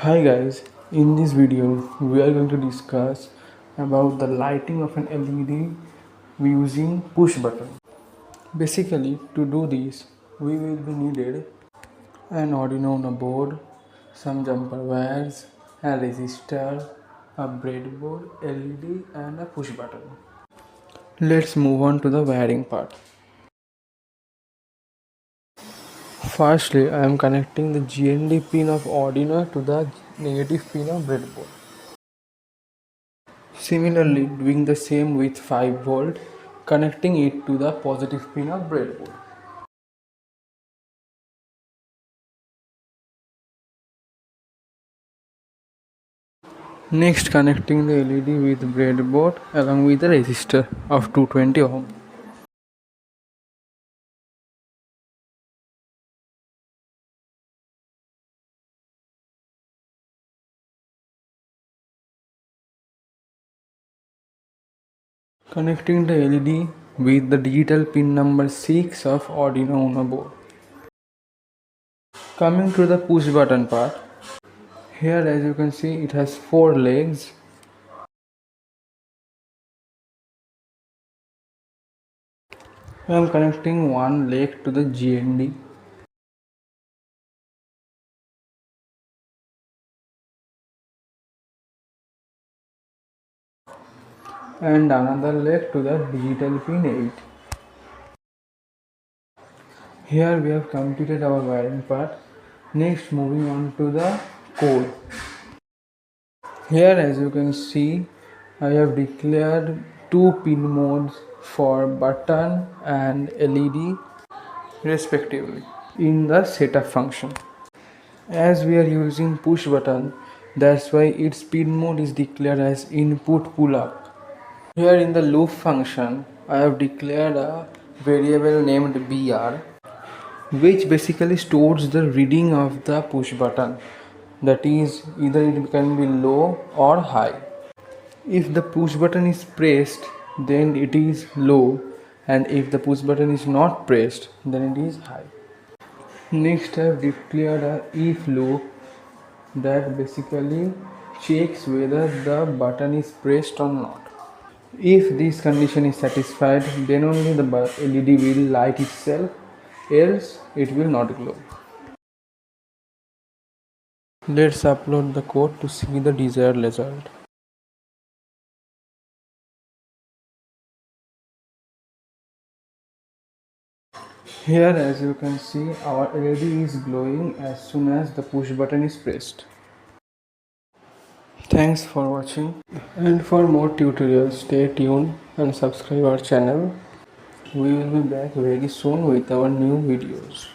Hi guys, in this video we are going to discuss about the lighting of an LED using push button. Basically, to do this we will be needed an Arduino Uno board, some jumper wires, a resistor, a breadboard, LED and a push button. Let's move on to the wiring part. Firstly, I am connecting the GND pin of Arduino to the negative pin of breadboard. Similarly, doing the same with 5 volt, connecting it to the positive pin of breadboard. Next, connecting the LED with breadboard along with the resistor of 220 ohm. Connecting the LED with the digital pin number 6 of Arduino Uno board. Coming to the push button part, here as you can see it has 4 legs. I am connecting one leg to the GND. And another leg to the digital pin 8. Here we have completed our wiring part. Next, moving on to the code. Here as you can see, I have declared two pin modes for button and LED respectively in the setup function. As we are using push button, that's why its pin mode is declared as input pull up. Here in the loop function, I have declared a variable named BR, which basically stores the reading of the push button. That is, either it can be low or high. If the push button is pressed, then it is low, and if the push button is not pressed, then it is high. Next, I have declared a if loop that basically checks whether the button is pressed or not. If this condition is satisfied, then only the LED will light itself, else it will not glow. Let's upload the code to see the desired result. Here as you can see, our LED is glowing as soon as the push button is pressed. Thanks for watching, and for more tutorials stay tuned and subscribe our channel. We will be back very soon with our new videos.